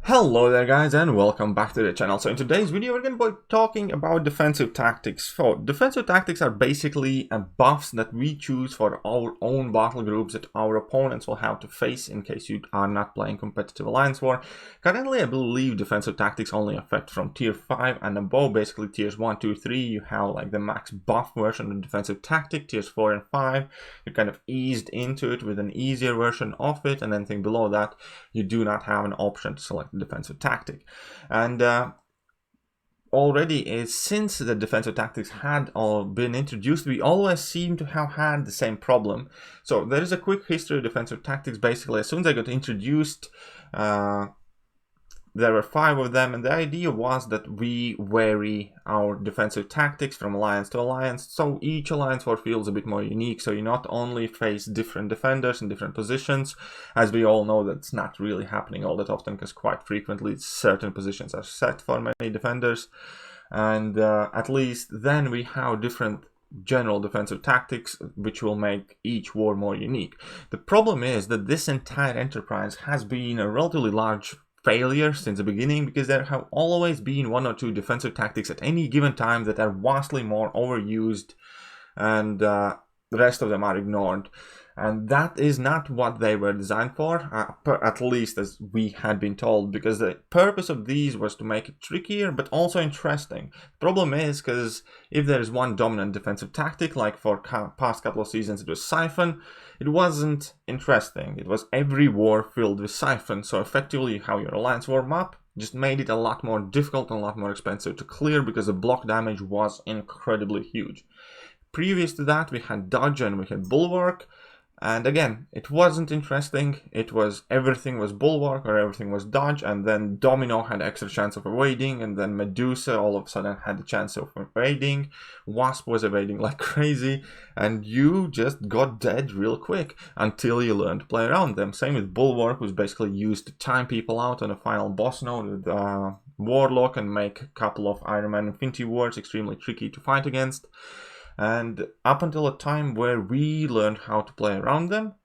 Hello there guys and welcome back to the channel. So in today's video we're going to be talking about defensive tactics. So defensive tactics are basically buffs that we choose for our own battle groups that our opponents will have to face in case you are not playing competitive alliance war. Currently I believe defensive tactics only affect from tier 5 and above. Basically tiers 1, 2, 3 you have like the max buff version of defensive tactic. Tiers 4 and 5 you kind of eased into it with an easier version of it, and anything below that you do not have an option to select defensive tactic. And already since the defensive tactics had all been introduced, we always seem to have had the same problem. So there is a quick history of defensive tactics. Basically, as soon as they got introduced, there were 5 of them, and the idea was that we vary our defensive tactics from alliance to alliance, so each alliance war feels a bit more unique, so you not only face different defenders in different positions, as we all know that's not really happening all that often, because quite frequently certain positions are set for many defenders, and at least then we have different general defensive tactics which will make each war more unique. The problem is that this entire enterprise has been a relatively large failure since the beginning, because there have always been 1 or 2 defensive tactics at any given time that are vastly more overused, and the rest of them are ignored. And that is not what they were designed for, at least as we had been told, because the purpose of these was to make it trickier but also interesting. The problem is, because if there is one dominant defensive tactic, like for past couple of seasons it was Siphon, it wasn't interesting. It was every war filled with Siphon, so effectively how your alliance war map just made it a lot more difficult and a lot more expensive to clear, because the block damage was incredibly huge. Previous to that we had Dodge and we had Bulwark. And again, it wasn't interesting. It was everything was Bulwark or everything was Dodge, and then Domino had extra chance of evading, and then Medusa all of a sudden had the chance of evading. Wasp was evading like crazy, and you just got dead real quick until you learned to play around them. Same with Bulwark, was basically used to time people out on a final boss node with Warlock and make a couple of Iron Man Infinity Wars extremely tricky to fight against. And up until a time where we learned how to play around them,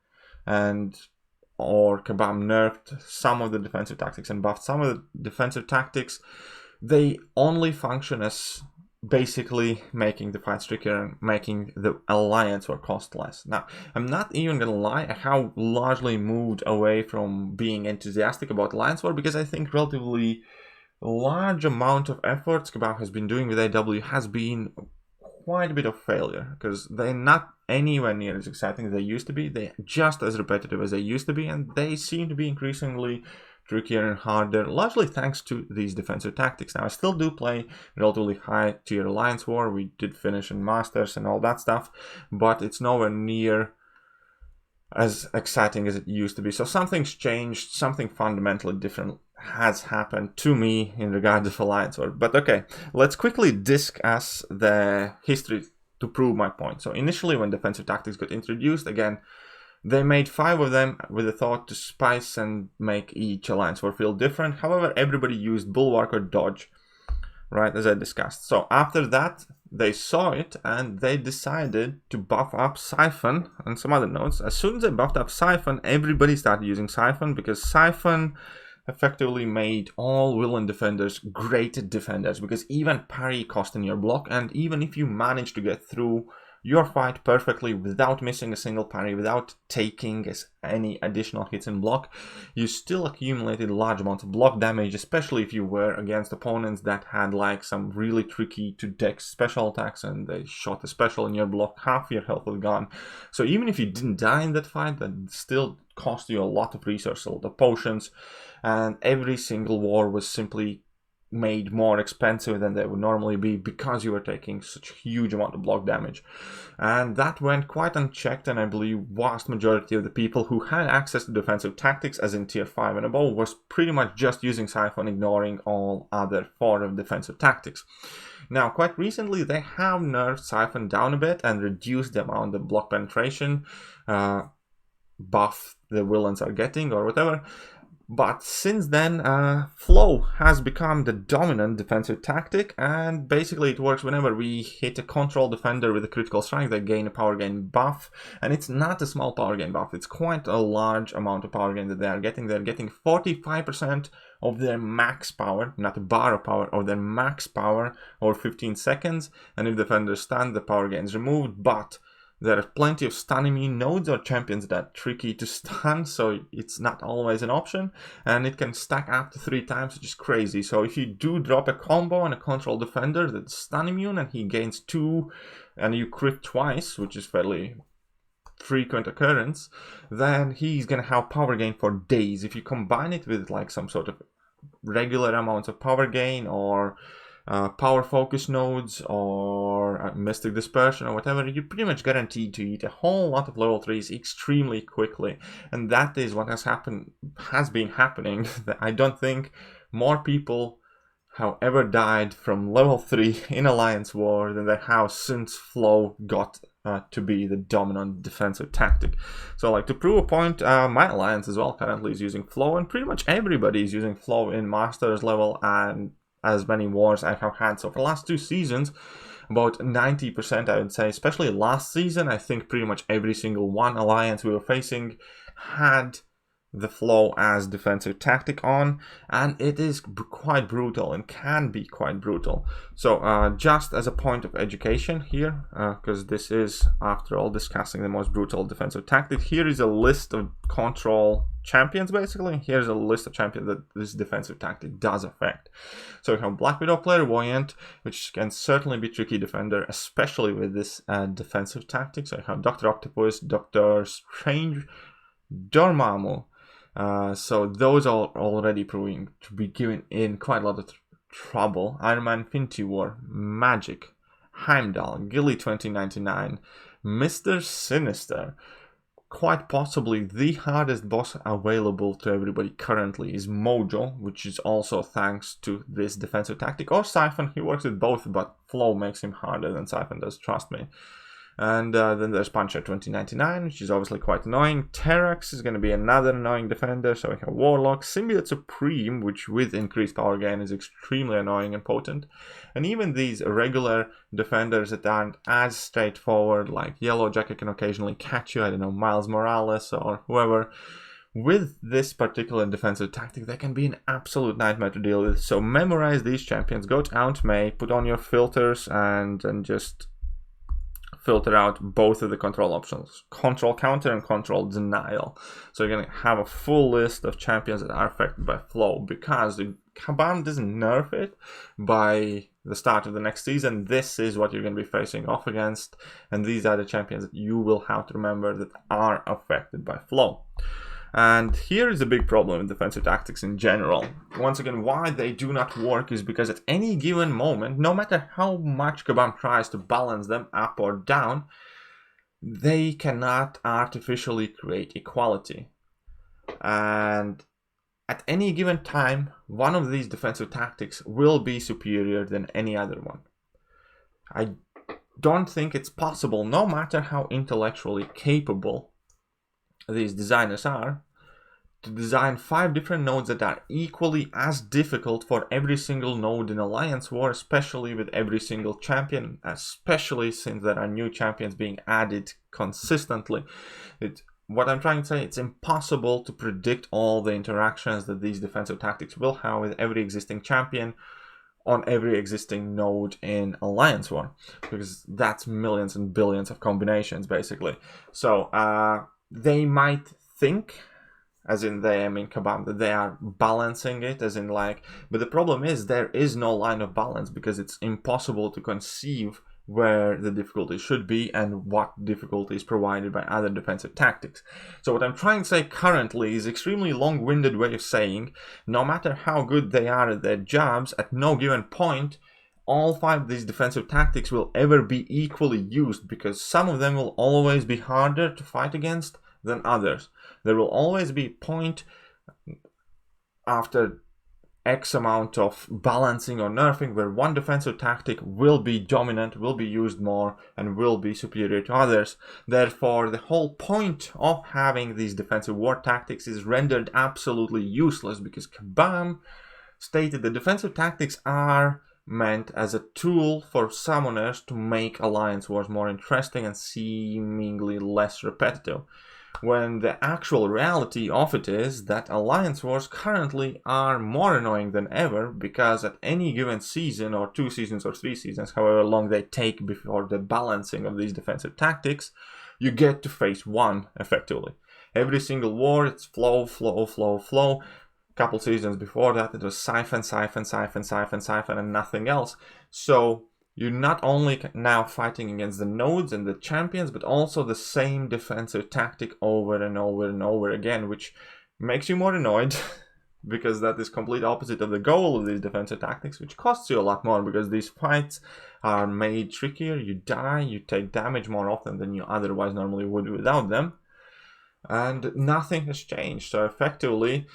or Kabam nerfed some of the defensive tactics and buffed some of the defensive tactics, they only function as basically making the fights trickier and making the alliance or cost less. Now, I'm not even gonna lie, I have largely moved away from being enthusiastic about alliance war, because I think relatively large amount of efforts Kabam has been doing with AW has been quite a bit of failure, because they're not anywhere near as exciting as they used to be. They're just as repetitive as they used to be, and they seem to be increasingly trickier and harder, largely thanks to these defensive tactics. Now, I still do play relatively high tier alliance war. We did finish in Masters and all that stuff, but it's nowhere near as exciting as it used to be. So something's changed, something fundamentally different has happened to me in regards of alliance war. But okay, let's quickly discuss the history to prove my point. So initially when defensive tactics got introduced, again, they made 5 of them with the thought to spice and make each alliance war feel different. However, everybody used Bulwark or Dodge, right, as I discussed. So after that, they saw it and they decided to buff up Siphon and some other nodes. As soon as they buffed up Siphon, everybody started using Siphon, because Siphon effectively made all villain defenders great defenders, because even parry cost in your block, and even if you manage to get through your fight perfectly without missing a single parry, without taking any additional hits in block, you still accumulated large amounts of block damage, especially if you were against opponents that had like some really tricky to dex special attacks and they shot a special in your block, half your health was gone. So even if you didn't die in that fight, that still cost you a lot of resources, a lot of potions, and every single war was simply made more expensive than they would normally be, because you were taking such a huge amount of block damage. And that went quite unchecked, and I believe vast majority of the people who had access to defensive tactics, as in tier 5 and above, was pretty much just using Siphon, ignoring all other form of defensive tactics. Now, quite recently they have nerfed Siphon down a bit and reduced the amount of block penetration buff the villains are getting or whatever. But since then, flow has become the dominant defensive tactic, and basically it works whenever we hit a control defender with a critical strike. They gain a power gain buff, and it's not a small power gain buff. It's quite a large amount of power gain that they are getting. They're getting 45% of their max power, not a bar of power, of their max power over 15 seconds, and if the defender stuns, the power gain is removed, but there are plenty of stun immune nodes or champions that are tricky to stun, so it's not always an option, and it can stack up to 3 times, which is crazy. So if you do drop a combo on a control defender that's stun immune and he gains 2 and you crit twice, which is fairly frequent occurrence, then he's gonna have power gain for days. If you combine it with like some sort of regular amounts of power gain or power focus nodes or mystic dispersion or whatever, you're pretty much guaranteed to eat a whole lot of level 3s extremely quickly, and that is what has been happening. I don't think more people have ever died from level 3 in Alliance War than they have since flow got to be the dominant defensive tactic. So like to prove a point, my alliance as well currently is using flow, and pretty much everybody is using flow in masters level and as many wars I have had. So for the last 2 seasons, about 90% I would say, especially last season, I think pretty much every single one alliance we were facing had the flow as defensive tactic on, and it is quite brutal and can be quite brutal. So just as a point of education here, because this is after all discussing the most brutal defensive tactic, here is a list of control champions. Basically here's a list of champions that this defensive tactic does affect. So we have Black Widow, Clairvoyant, which can certainly be tricky defender, especially with this defensive tactic. So we have Dr. Octopus, Doctor Strange, Dormammu. So those are already proving to be given in quite a lot of trouble. Iron Man, Infinity War, Magic, Heimdall, Gilly 2099, Mr. Sinister. Quite possibly the hardest boss available to everybody currently is Mojo, which is also thanks to this defensive tactic, or Siphon. He works with both, but flow makes him harder than Siphon does, trust me. And then there's Punisher 2099, which is obviously quite annoying. Terax is going to be another annoying defender. So we have Warlock, Symbiote Supreme, which with increased power gain is extremely annoying and potent. And even these regular defenders that aren't as straightforward, like Yellow Jacket can occasionally catch you, I don't know, Miles Morales or whoever. With this particular defensive tactic, they can be an absolute nightmare to deal with. So memorize these champions, go to Aunt May, put on your filters, and just filter out both of the control options, control counter and control denial. So you're going to have a full list of champions that are affected by flow, because the Kabam doesn't nerf it by the start of the next season. This is what you're going to be facing off against, and these are the champions that you will have to remember that are affected by flow. And here is a big problem with defensive tactics in general. Once again, why they do not work is because at any given moment, no matter how much Kabam tries to balance them up or down, they cannot artificially create equality. And at any given time, one of these defensive tactics will be superior than any other one. I don't think it's possible, no matter how intellectually capable these designers are, to design 5 different nodes that are equally as difficult for every single node in Alliance War, especially with every single champion, especially since there are new champions being added consistently. What I'm trying to say, it's impossible to predict all the interactions that these defensive tactics will have with every existing champion on every existing node in Alliance War, because that's millions and billions of combinations basically. So they might think, as in they, I mean Kabam, that they are balancing it, as in like, but the problem is there is no line of balance, because it's impossible to conceive where the difficulty should be and what difficulty is provided by other defensive tactics. So what I'm trying to say currently is extremely long-winded way of saying, no matter how good they are at their jobs, at no given point, all 5 of these defensive tactics will ever be equally used, because some of them will always be harder to fight against than others. There will always be a point after X amount of balancing or nerfing where one defensive tactic will be dominant, will be used more, and will be superior to others. Therefore, the whole point of having these defensive war tactics is rendered absolutely useless, because Kabam stated that defensive tactics are meant as a tool for summoners to make alliance wars more interesting and seemingly less repetitive, when the actual reality of it is that alliance wars currently are more annoying than ever, because at any given season, or 2 seasons or 3 seasons, however long they take before the balancing of these defensive tactics, you get to face one effectively. Every single war, it's flow, flow, flow, flow. Couple seasons before that, it was siphon, siphon, siphon, siphon, siphon, and nothing else. So you're not only now fighting against the nodes and the champions, but also the same defensive tactic over and over and over again, which makes you more annoyed because that is complete opposite of the goal of these defensive tactics, which costs you a lot more, because these fights are made trickier. You die, you take damage more often than you otherwise normally would without them, and nothing has changed. So effectively,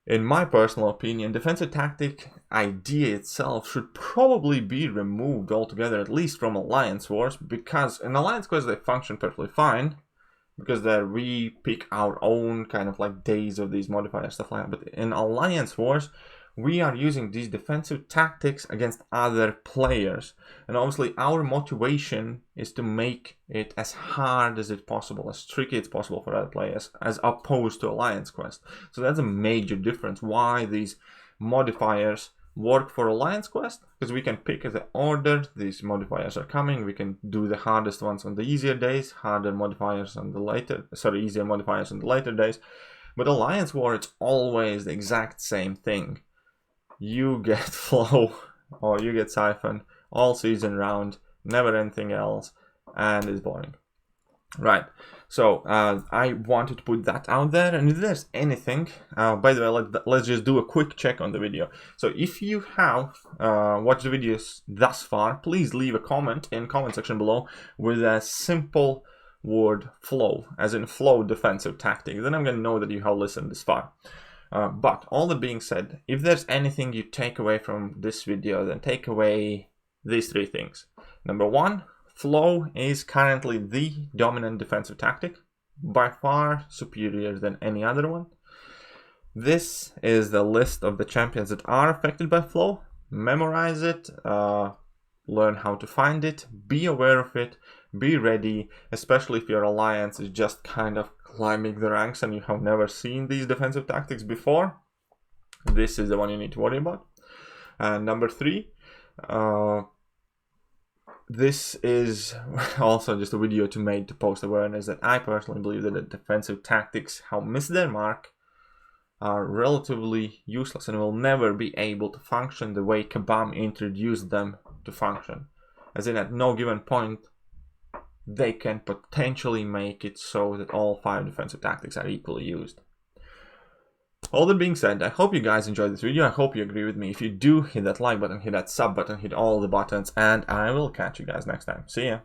in my personal opinion, defensive tactic idea itself should probably be removed altogether, at least from alliance wars, because in alliance wars they function perfectly fine, because we pick our own kind of like days of these modifiers, stuff like that. But in alliance wars, we are using these defensive tactics against other players, and obviously our motivation is to make it as hard as it's possible, as tricky as possible for other players, as opposed to alliance quest. So that's a major difference why these modifiers work for alliance quest, because we can pick the order these modifiers are coming. We can do the hardest ones on the easier days, easier modifiers on the later days. But alliance war, it's always the exact same thing. You get flow or you get siphon all season round, never anything else, and it's boring. Right, so I wanted to put that out there, and if there's anything, by the way, let's just do a quick check on the video. So if you have watched the videos thus far, please leave a comment in comment section below with a simple word flow, as in flow defensive tactic. Then I'm going to know that you have listened this far. But all that being said, if there's anything you take away from this video, then take away these 3 things. Number 1, flow is currently the dominant defensive tactic, by far superior than any other one. This is the list of the champions that are affected by flow. Memorize it, learn how to find it, be aware of it, be ready, especially if your alliance is just kind of climbing the ranks and you have never seen these defensive tactics before. This is the one you need to worry about. And number 3, this is also just a video to post awareness that I personally believe that the defensive tactics have missed their mark, are relatively useless, and will never be able to function the way Kabam introduced them to function. As in, at no given point, they can potentially make it so that all 5 defensive tactics are equally used. All that being said, I hope you guys enjoyed this video. I hope you agree with me. If you do, hit that like button, hit that sub button, hit all the buttons, and I will catch you guys next time. See ya!